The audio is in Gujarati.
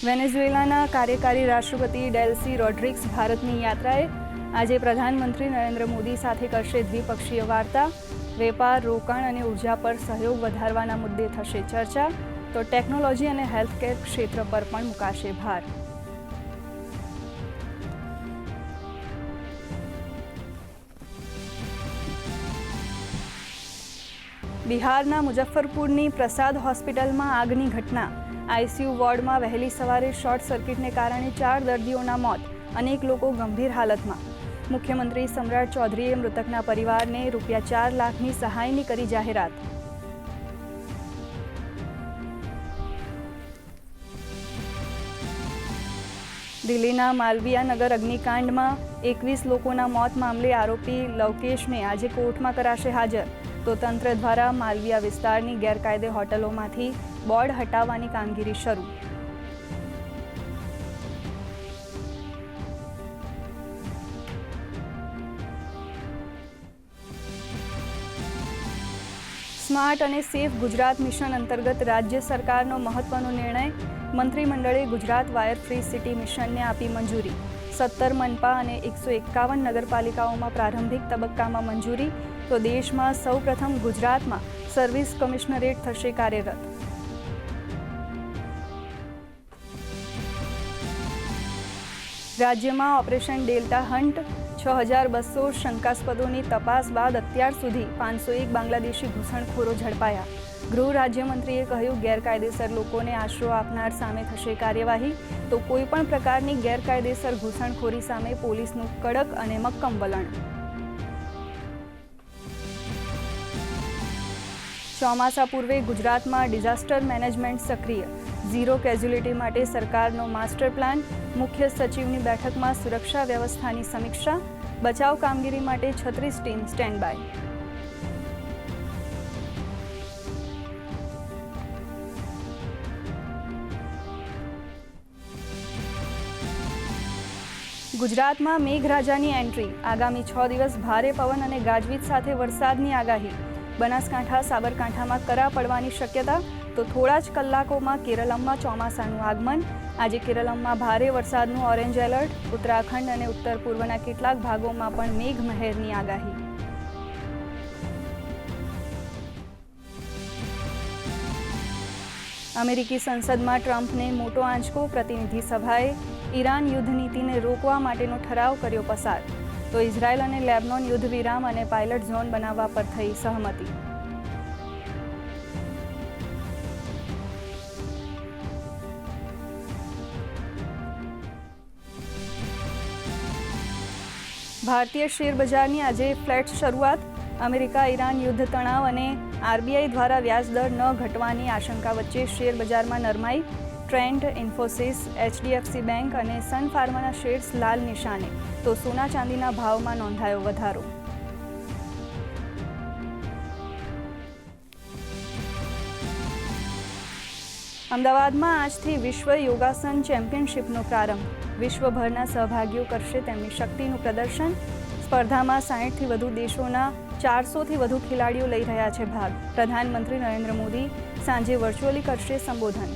વેનેઝુએલાના કાર્યકારી રાષ્ટ્રપતિ ડેલ્સી રોડ્રિગ્સ ભારતની યાત્રાએ આજે પ્રધાનમંત્રી નરેન્દ્ર મોદી સાથે કરશે દ્વિપક્ષીય વાર્તા। વેપાર, રોકાણ અને ઉર્જા પર સહયોગ વધારવાના મુદ્દે થશે ચર્ચા, તો ટેકનોલોજી અને હેલ્થકેર ક્ષેત્ર પર પણ મુકાશે ભાર। બિહારના મુઝફ્ફરપુરની પ્રસાદ હોસ્પિટલમાં આગની ઘટના। આઈસીયુ વોર્ડમાં વહેલી સવારે શોર્ટ સર્કિટને કારણે 4 દર્દીઓના મોત, અનેક લોકો ગંભીર હાલતમાં। મુખ્યમંત્રી સમ્રાટ ચૌધરીએ મૃતકના પરિવારને ₹4 લાખની સહાયની કરી જાહેરાત। દિલ્હીના માલવીયા નગર અગ્નિકાંડમાં 21 લોકોના મોત મામલે આરોપી લવકેશને આજે કોર્ટમાં કરાશે હાજર, તો તંત્ર દ્વારા માલવીયા વિસ્તારની ગેરકાયદે હોટલોમાંથી બોર્ડ હટાવવાની કામગીરી શરૂ। સ્માર્ટ અને સેફ ગુજરાત મિશન અંતર્ગત રાજ્ય સરકારનો મહત્વનો નિર્ણય। મંત્રીમંડળે ગુજરાત વાયર ફ્રી સિટી મિશનને આપી મંજૂરી। 17 મનપા અને 151 નગરપાલિકાઓમાં પ્રારંભિક તબક્કામાં મંજૂરી, તો દેશમાં સૌપ્રથમ ગુજરાતમાં સર્વિસ કમિશનરેટ થશે કાર્યરત। રાજ્યમાં ઓપરેશન ડેલ્ટા હન્ટ, 6200 શંકાસ્પદોની તપાસ બાદ અત્યાર સુધી 501 બાંગ્લાદેશી ઘૂસણખોરો ઝડપાયા। ગૃહ રાજ્યમંત્રીએ કહ્યું, ગેરકાયદેસર લોકોને આશરો આપનાર સામે થશે કાર્યવાહી, તો કોઈપણ પ્રકારની ગેરકાયદેસર ઘૂસણખોરી સામે પોલીસનું કડક અને મક્કમ વલણ। ચોમાસા પૂર્વે ગુજરાતમાં ડિઝાસ્ટર મેનેજમેન્ટ સક્રિય। ઝીરો કેઝ્યુલિટી માટે સરકારનો માસ્ટર પ્લાન। મુખ્ય સચિવની બેઠકમાં સુરક્ષા વ્યવસ્થાની સમીક્ષા। બચાવ કામગીરી માટે 36 ટીમ સ્ટેન્ડ બાય। ગુજરાતમાં મેઘરાજાની એન્ટ્રી। આગામી 6 દિવસ ભારે પવન અને ગાજવીજ સાથે વરસાદની આગાહી। બનાસકાંઠા, સાબરકાંઠામાં કરા પડવાની શક્યતા, તો થોડા જ કલાકોમાં કેરળમાં ચોમાસાનું આગમન। આજે કેરળમાં ભારે વરસાદનું ઓરેન્જ એલર્ટ। ઉત્તરાખંડ અને ઉત્તર પૂર્વના કેટલાક ભાગોમાં પણ મેઘમહેરની આગાહી। અમેરિકી સંસદમાં ટ્રમ્પને મોટો આંચકો। પ્રતિનિધિ સભાએ ઈરાન યુદ્ધ નીતિને રોકવા માટેનો ઠરાવ કર્યો પસાર, તો ઇઝરાયલ અને લેબનોન યુદ્ધ વિરામ અને પાયલટ ઝોન બનાવવા પર થઈ સહમતિ। ભારતીય શેરબજારની આજે ફ્લેટ શરૂઆત। અમેરિકા ઈરાન યુદ્ધ તણાવ અને આરબીઆઈ દ્વારા વ્યાજદર ન ઘટવાની આશંકા વચ્ચે શેરબજારમાં નરમાઈ। ટ્રેન્ટ, ઇન્ફોસિસ, એચડીએફસી બેંક અને સન ફાર્માના શેર્સ લાલ નિશાને, તો સોના ચાંદીના ભાવમાં નોંધાયો વધારો। અમદાવાદમાં આજથી વિશ્વ યોગાસન ચેમ્પિયનશિપનો પ્રારંભ। વિશ્વભરના સહભાગીઓ કરશે તેમની શક્તિનું પ્રદર્શન। સ્પર્ધામાં 60થી વધુ દેશોના 400થી વધુ ખેલાડીઓ લઈ રહ્યા છે ભાગ। પ્રધાનમંત્રી નરેન્દ્ર મોદી સાંજે વર્ચ્યુઅલી કરશે સંબોધન।